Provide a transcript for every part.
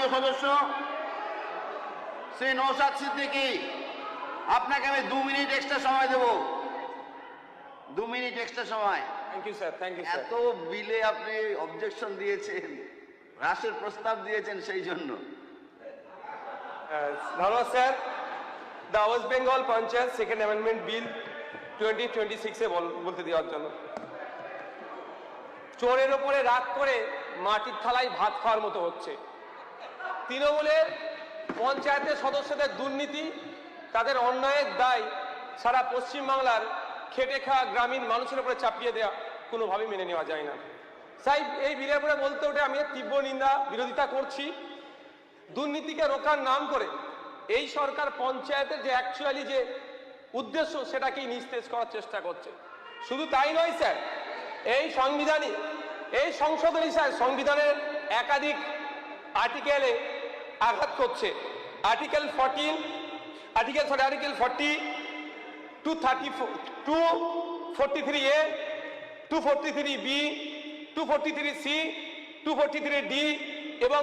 প্রিয় সদস্য শ্রী নওশাদ সিদ্দিকী, আপনাকে আমি 2 মিনিট এক্সট্রা সময় দেব। 2 মিনিট এক্সট্রা সময়। Thank you sir, thank you sir. এত বিলে আপনি অবজেকশন দিয়েছেন, হ্রাসের প্রস্তাব দিয়েছেন, সেই জন্য। ধন্যবাদ sir. The West Bengal Panchayat Second Amendment Bill 2026-এ বলতে দেওয়ার জন্য। চোরের ওপরে রাগ করে মাটির থালায় ভাত খাওয়ার মতো হচ্ছে। তৃণমূলের পঞ্চায়েতের সদস্যদের দুর্নীতি, তাদের অন্যায়ের দায় সারা পশ্চিমবাংলার খেটে খাওয়া গ্রামীণ মানুষের উপরে চাপিয়ে দেওয়া কোনোভাবেই মেনে নেওয়া যায় না। তাই এই বিলের উপরে বলতে ওঠে আমি তীব্র নিন্দা বিরোধিতা করছি। দুর্নীতিকে রোখার নাম করে এই সরকার পঞ্চায়েতের যে অ্যাকচুয়ালি যে উদ্দেশ্য সেটাকেই নিস্তেজ করার চেষ্টা করছে। শুধু তাই নয় স্যার, এই সংশোধনী স্যার সংবিধানের একাধিক আর্টিকেলে আঘাত করছে। Article 14, article 40, 243A, 243B, 243C, 243D এবং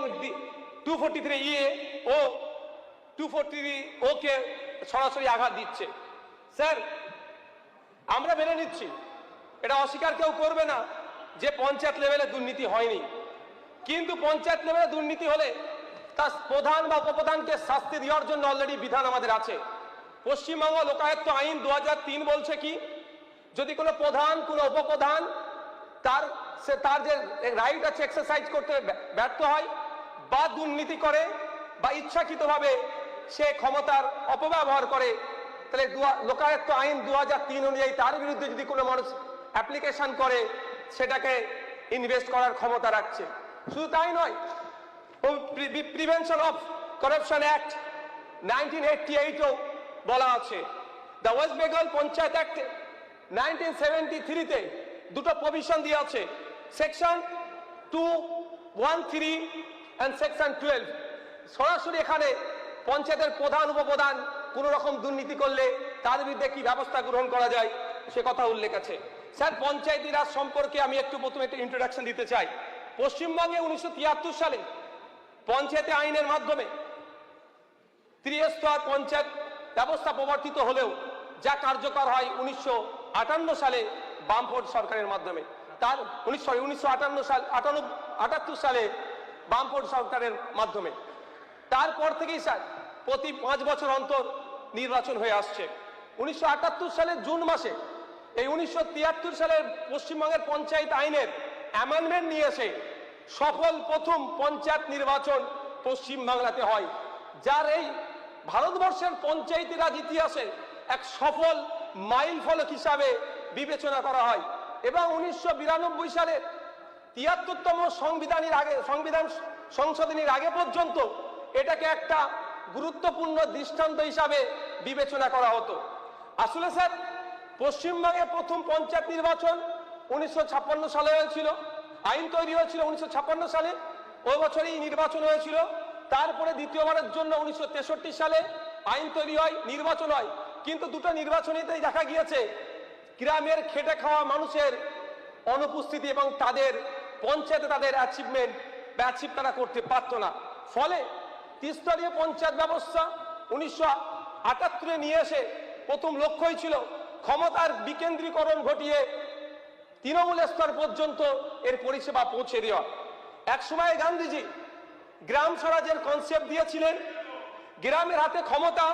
243E ও 243O কে সরাসরি আঘাত দিচ্ছে। স্যার, আমরা মেনে নিচ্ছি, এটা অস্বীকার কেউ করবে না যে পঞ্চায়েত লেভেলে দুর্নীতি হয়নি, কিন্তু পঞ্চায়েত লেভেলে দুর্নীতি হলে তার প্রধান বা উপপ্রধানকে শাস্তি দেওয়ার জন্য অলরেডি বিধান আমাদের আছে। পশ্চিমবঙ্গ লোকায়ত্ত আইন 2003 বলছে কি, যদি কোনো প্রধান কোনো উপপ্রধান তার যে রাইট আছে এক্সারসাইজ করতে ব্যর্থ হয় বা দুর্নীতি করে বা ইচ্ছাকৃতভাবে সে ক্ষমতার অপব্যবহার করে, তাহলে লোকায়ত্ত আইন 2003 অনুযায়ী তার বিরুদ্ধে যদি কোনো মানুষ অ্যাপ্লিকেশন করে সেটাকে ইনভেস্ট করার ক্ষমতা রাখছে। শুধু তাই নয়, প্রিভেনশন অফ করাপশন অ্যাক্ট 1988ও বলা আছে। The West Bengal Panchayat act 1973-তে দুটো প্রভিশন দিয়ে আছে, সেকশন 213 and সেকশন 12। সরাসরি এখানে পঞ্চায়েতের প্রধান উপপ্রধান কোন রকম দুর্নীতি করলে তার বিরুদ্ধে কি ব্যবস্থা গ্রহণ করা যায় সে কথা উল্লেখ আছে। স্যার, পঞ্চায়েতি রাজ সম্পর্কে আমি প্রথমে একটা ইন্ট্রোডাকশন দিতে চাই। পশ্চিমবঙ্গে 1973 সালে পঞ্চায়েতে আইনের মাধ্যমে ত্রিস্তর পঞ্চায়েত ব্যবস্থা প্রবর্তিত হলেও যা কার্যকর হয় 1958 সালে বামফ্রন্ট সরকারের মাধ্যমে। তার 1958 সালে বামফ্রন্ট সরকারের মাধ্যমে। তারপর থেকেই স্যার প্রতি 5 বছর অন্তর নির্বাচন হয়ে আসছে। 1978 সালের জুন মাসে এই 1973 সালের পশ্চিমবঙ্গের পঞ্চায়েত আইনের অ্যামেন্ডমেন্ট নিয়ে এসে সফল প্রথম পঞ্চায়েত নির্বাচন পশ্চিমবাংলাতে হয়, যার এই ভারতবর্ষের পঞ্চায়েতি রাজ ইতিহাসে এক সফল মাইল ফলক হিসাবে বিবেচনা করা হয়। এবং 1992 সালে 73তম সংবিধান সংশোধনীর আগে পর্যন্ত এটাকে একটা গুরুত্বপূর্ণ দৃষ্টান্ত হিসাবে বিবেচনা করা হতো। আসলে স্যার, পশ্চিমবঙ্গে প্রথম পঞ্চায়েত নির্বাচন 1956 সালে হয়েছিল, আইন তৈরি হয়েছিল 1956 সালে, ওই বছরই নির্বাচন হয়েছিল। তারপরে দ্বিতীয়বারের জন্য 1963 সালে আইন তৈরি হয়, নির্বাচন হয়। কিন্তু দুটো নির্বাচনীতেই দেখা গিয়েছে গ্রামের খেটে খাওয়া মানুষের অনুপস্থিতি এবং তাদের পঞ্চায়েতে তাদের অ্যাচিভ তারা করতে পারতো না। ফলে ত্রিস্তরীয় পঞ্চায়েত ব্যবস্থা 1978 নিয়ে এসে প্রথম লক্ষ্যই ছিল ক্ষমতার বিকেন্দ্রীকরণ ঘটিয়ে তৃণমূল স্তর পর্যন্ত এর পরিষেবা পৌঁছে দেওয়া। একসময় গান্ধীজি গ্রাম স্বরাজের কনসেপ্ট দিয়েছিলেন, গ্রামের হাতে ক্ষমতা,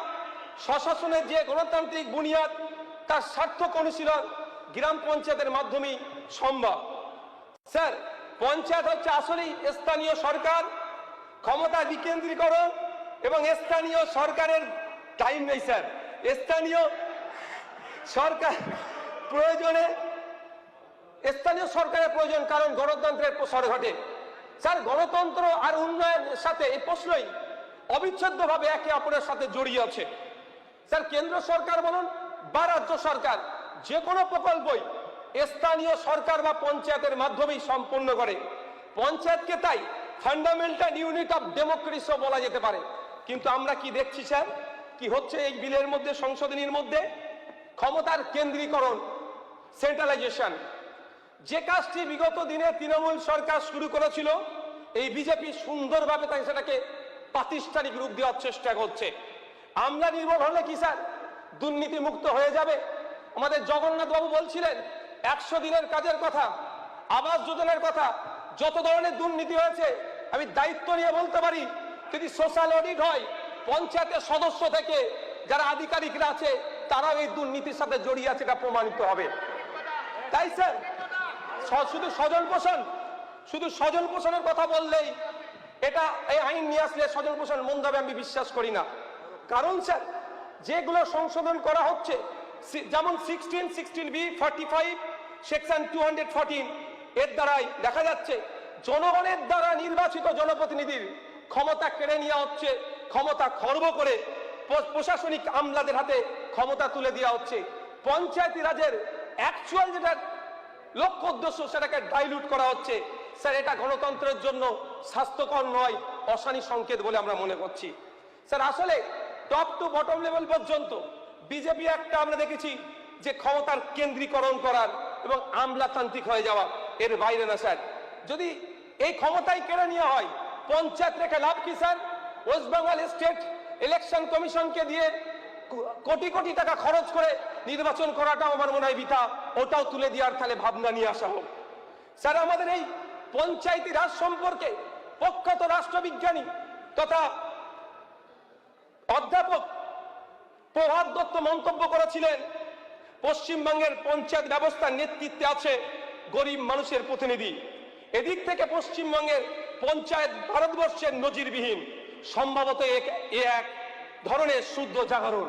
স্বশাসনের যে গণতান্ত্রিক বুনিয়াদ তার সার্থক অনুশীলন গ্রাম পঞ্চায়েতের মাধ্যমেই সম্ভব। স্যার, পঞ্চায়েত হচ্ছে আসলেই স্থানীয় সরকার, ক্ষমতা বিকেন্দ্রীকরণ এবং স্থানীয় সরকারের টাইম নেই স্যার। স্থানীয় সরকার প্রয়োজনে স্থানীয় সরকারের প্রয়োজন, কারণ গণতন্ত্রের প্রসার ঘটে। স্যার, গণতন্ত্র আর উন্নয়নের সাথে এই প্রশ্নই অবিচ্ছেদ্যভাবে একে অপরের সাথে জড়িয়ে আছে। স্যার, কেন্দ্র সরকার বলুন বা রাজ্য সরকার যে কোনো প্রকল্পই স্থানীয় সরকার বা পঞ্চায়েতের মাধ্যমেই সম্পন্ন করে। পঞ্চায়েতকে তাই ফান্ডামেন্টাল ইউনিট অফ ডেমোক্রেসিও বলা যেতে পারে। কিন্তু আমরা কি দেখছি স্যার, কি হচ্ছে এই বিলের মধ্যে, সংশোধনীর মধ্যে? ক্ষমতার কেন্দ্রীকরণ, সেন্ট্রালাইজেশন। যে কাজটি বিগত দিনে তৃণমূল সরকার শুরু করেছিল এই বিজেপি সুন্দরভাবে তাই সেটাকে প্রাতিষ্ঠানিক রূপ দেওয়ার চেষ্টা করছে। আমরা নির্ভর হলে কি স্যার দুর্নীতি মুক্ত হয়ে যাবে? আমাদের জগন্নাথ বাবু বলছিলেন 100 দিনের কাজের কথা, আবাস যোজনার কথা, যত ধরনের দুর্নীতি হয়েছে আমি দায়িত্ব নিয়ে বলতে পারি, যদি সোশ্যাল অডিট হয় পঞ্চায়েতের সদস্য থেকে যারা আধিকারিকরা আছে তারাও এই দুর্নীতির সাথে জড়িয়ে আছে, এটা প্রমাণিত হবে। তাই স্যার শুধু স্বজন পোষণের কথা বললেই এটা এই আইন নিয়ে আসলে স্বজন পোষণ মন্দ হবে আমি বিশ্বাস করি না। কারণ স্যার যেগুলো সংশোধন করা হচ্ছে যেমন 16B 45 সেকশন 214 এর দ্বারাই দেখা যাচ্ছে জনগণের দ্বারা নির্বাচিত জনপ্রতিনিধির ক্ষমতা কেড়ে নেওয়া হচ্ছে, ক্ষমতা খর্ব করে প্রশাসনিক আমলাদের হাতে ক্ষমতা তুলে দেওয়া হচ্ছে। পঞ্চায়েতি রাজের অ্যাকচুয়াল যেটা লক্ষ্য উদ্দেশ্য সেটাকে ডাইলুট করা হচ্ছে। স্যার এটা গণতন্ত্রের জন্য স্বাস্থ্যকর নয়, অশানী সংকেত বলে আমরা মনে করছি। স্যার আসলে টপ টু বটম লেভেল পর্যন্ত বিজেপি একটা আমরা দেখেছি যে ক্ষমতার কেন্দ্রীকরণ করার এবং আমলাতান্ত্রিক হয়ে যাওয়া, এর বাইরে না স্যার। যদি এই ক্ষমতায় কেড়ে নেওয়া হয় পঞ্চায়েত রেখে লাভ কি sir? West Bengal state election কমিশনকে দিয়ে কোটি কোটি টাকা খরচ করে নির্বাচন করাটাও আমার মনে হয় বৃথা, ওটাও তুলে দেওয়ার তাহলে ভাবনা নিয়ে আসা হোক। স্যার আমাদের এই পঞ্চায়েতি রাজ সম্পর্কে প্রখ্যাত রাষ্ট্রবিজ্ঞানী তথা অধ্যাপক প্রভাত দত্ত মন্তব্য করেছিলেন, পশ্চিমবঙ্গের পঞ্চায়েত ব্যবস্থার নেতৃত্বে আছে গরিব মানুষের প্রতিনিধি। এদিক থেকে পশ্চিমবঙ্গের পঞ্চায়েত ভারতবর্ষের নজিরবিহীন, সম্ভবত এক ধরনের শুদ্ধ জাগরণ।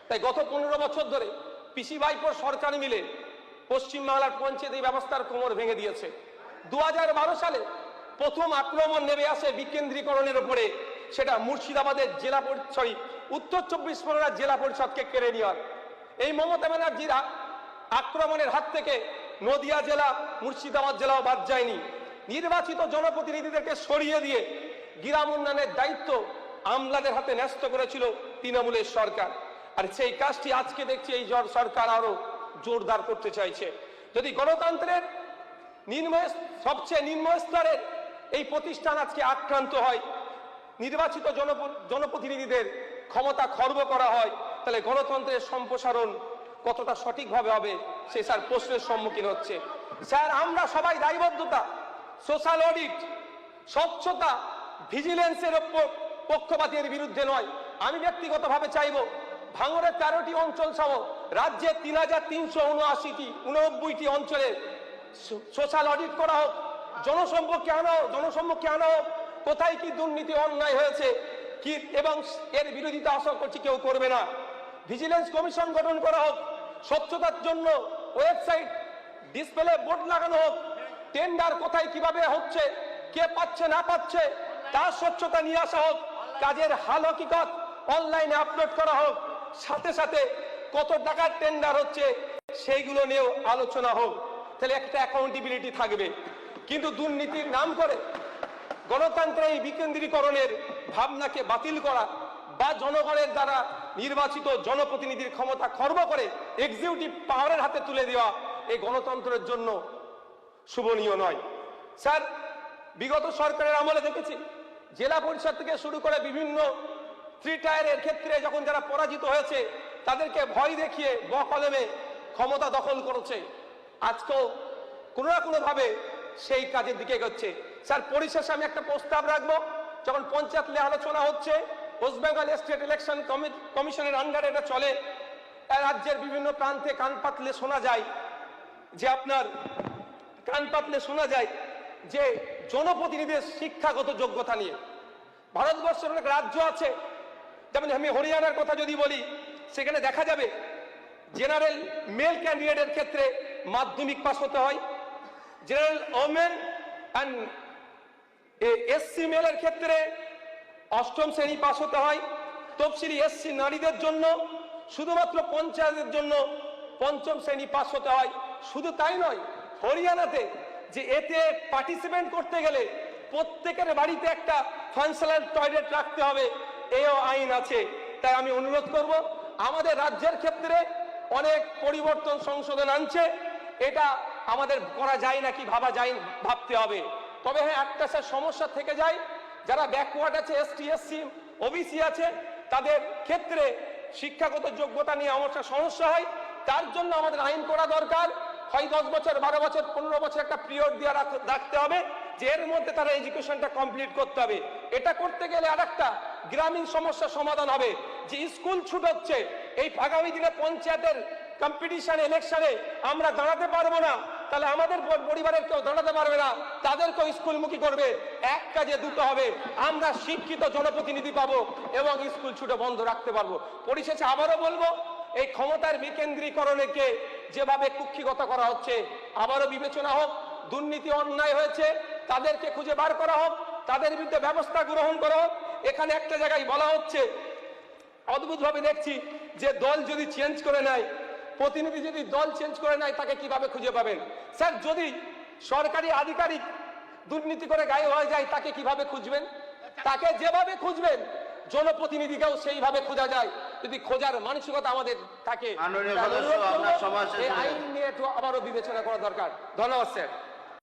তাই গত 15 বছর ধরে পিসি ভাইপোর সরকার মিলে পশ্চিমবাংলার পঞ্চায়েত ব্যবস্থার কোমর ভেঙে দিয়েছে। 2012 সালে প্রথম আক্রমণ নেমে আসে বিকেন্দ্রীকরণের উপরে, সেটা মুর্শিদাবাদের জেলা পরিষদ, উত্তর 24 পরগনার জেলা পরিষদকে কেড়ে নেওয়ার। এই মমতা ব্যানার্জির আক্রমণের হাত থেকে নদিয়া জেলা, মুর্শিদাবাদ জেলাও বাদ যায়নি। নির্বাচিত জনপ্রতিনিধিদেরকে সরিয়ে দিয়ে গ্রাম উন্নয়নের দায়িত্ব আমলাদের হাতে ন্যস্ত করেছিল তৃণমূলের সরকার। আর সেই কাজটি আজকে দেখছি এই সরকার আরো জোরদার করতে চাইছে। যদি গণতন্ত্রের সবচেয়ে নিম্ন স্তরের এই প্রতিষ্ঠান আজকে আক্রান্ত হয়, নির্বাচিত জনপ্রতিনিধিদের ক্ষমতা খর্ব করা হয়, তাহলে গণতন্ত্রের সম্প্রসারণ কতটা সঠিকভাবে হবে সে স্যার প্রশ্নের সম্মুখীন হচ্ছে। স্যার আমরা সবাই দায়বদ্ধতা, সোশ্যাল অডিট, স্বচ্ছতা, ভিজিলেন্সের পক্ষপাতের বিরুদ্ধে নয়। আমি ব্যক্তিগতভাবে চাইব ভাঙড়ের 13টি অঞ্চল সহ রাজ্যের 3379টি অঞ্চলে সোশ্যাল অডিট করা হোক, জনসম্মুখে আনা হোক কোথায় কি দুর্নীতি অন্যায় হয়েছে কি, এবং এর বিরোধিতা আশা করছি কেউ করবে না। ভিজিলেন্স কমিশন গঠন করা হোক, স্বচ্ছতার জন্য ওয়েবসাইট ডিসপ্লে বোর্ড লাগানো হোক, টেন্ডার কোথায় কিভাবে হচ্ছে, কে পাচ্ছে না পাচ্ছে তার স্বচ্ছতা নিয়ে আসা হোক, কাজের হাল হকিকত অনলাইনে আপলোড করা হোক, সাথে সাথে কত টাকার টেন্ডার হচ্ছে সেইগুলো নিয়েও আলোচনা হোক, তাহলে একটা অ্যাকাউন্টেবিলিটি থাকবে। কিন্তু দুর্নীতির নাম করে গণতন্ত্রের এই বিকেন্দ্রীকরণের ভাবনাকে বাতিল করা বা জনগণের দ্বারা নির্বাচিত জনপ্রতিনিধির ক্ষমতা খর্ব করে এক্সিকিউটিভ পাওয়ারের হাতে তুলে দেওয়া এই গণতন্ত্রের জন্য শুভনীয় নয়। স্যার বিগত সরকারের আমলে দেখেছি জেলা পরিষদ থেকে শুরু করে বিভিন্ন 3 টায়ারের ক্ষেত্রে যখন যারা পরাজিত হয়েছে তাদেরকে ভয় দেখিয়ে বকলমে ক্ষমতা দখল করেছে। আজকেও কোনো না কোনো ভাবে সেই কাজের দিকে এগোচ্ছে। স্যার পরিশেষে আমি একটা প্রস্তাব রাখবো, যখন পঞ্চায়েত নিয়ে আলোচনা হচ্ছে, ওয়েস্ট বেঙ্গল স্টেট ইলেকশন কমিশনের আন্ডারে এটা চলে, রাজ্যের বিভিন্ন প্রান্তে কান পাতলে শোনা যায় যে জনপ্রতিনিধিদের শিক্ষাগত যোগ্যতা নিয়ে ভারতবর্ষের অনেক রাজ্য আছে, যেমন আমি হরিয়ানার কথা যদি বলি, সেখানে দেখা যাবে জেনারেল মেল ক্যান্ডিডেটের ক্ষেত্রে মাধ্যমিক পাস হতে হয়, জেনারেল ওমেন অ্যান্ড এসসি মেলের ক্ষেত্রে 8ম শ্রেণী পাস হতে হয়, তফসিলি এসসি নারীদের জন্য শুধুমাত্র পঞ্চায়েতের জন্য 5ম শ্রেণী পাস হতে হয়। শুধু তাই নয়, হরিয়ানাতে যে এতে পার্টিসিপেট করতে গেলে প্রত্যেকের বাড়িতে একটা ফাংশনাল টয়লেট রাখতে হবে, এও আইন আছে। তাই আমি অনুরোধ করব, আমাদের রাজ্যের ক্ষেত্রে অনেক পরিবর্তন সংশোধন আনছে, এটা আমাদের করা যায় নাকি ভাবতে হবে। তবে হ্যাঁ একটা স্যার সমস্যা থেকে যায়, যারা ব্যাকওয়ার্ড আছে, এসটি এসসি ওবিসি আছে, তাদের ক্ষেত্রে শিক্ষাগত যোগ্যতা নিয়ে আমার সমস্যা হয়। তার জন্য আমাদের আইন করা দরকার, হয় 10 বছর 12 বছর 15 বছর একটা পিরিয়ড দিয়ে রাখতে হবে, যে এর মধ্যে তারা এডুকেশনটা কমপ্লিট করতে হবে। এটা করতে গেলে আরেকটা গ্রামীণ সমস্যার সমাধান হবে, যে স্কুল ছুট হচ্ছে, এই আগামী দিনে পঞ্চায়েতের কম্পিটিশন ইলেকশনে আমরা দাঁড়াতে পারবো না, তাহলে আমাদের পরিবারের কেউ দাঁড়াতে পারবে না, তাদেরকেও স্কুলমুখী করবে। এক কাজে দুটো হবে, আমরা শিক্ষিত জনপ্রতিনিধি পাবো এবং স্কুল ছুটে বন্ধ রাখতে পারবো। পরিশেষে আবারও বলবো, এই ক্ষমতার বিকেন্দ্রীকরণকে যেভাবে কুক্ষিগত করা হচ্ছে, আবারও বিবেচনা হোক। দুর্নীতি অন্যায় হয়েছে, তাদেরকে খুঁজে বার করা হোক, তাদের বিরুদ্ধে ব্যবস্থা গ্রহণ করা হোক। এখানে একটা জায়গায় বলা হচ্ছে, অদ্ভুতভাবে দেখছি যে দল যদি চেঞ্জ করে নেয়, প্রতিনিধি যদি দল চেঞ্জ করে নেয়, তাকে কিভাবে খুঁজে পাবেন? স্যার, যদি সরকারি আধিকারিক দুর্নীতি করে গায়েব হয়ে যায়, তাকে কিভাবে খুঁজবেন? তাকে যেভাবে খুঁজবেন, জনপ্রতিনিধিকেও সেইভাবে খোঁজা যায়, যদি খোঁজার মানসিকতা আমাদের থাকে। মাননীয় সদস্য, আপনার সভা শেষ এই হয়ে আইন নিয়ে একটু আবারও বিবেচনা করা দরকার। ধন্যবাদ স্যার।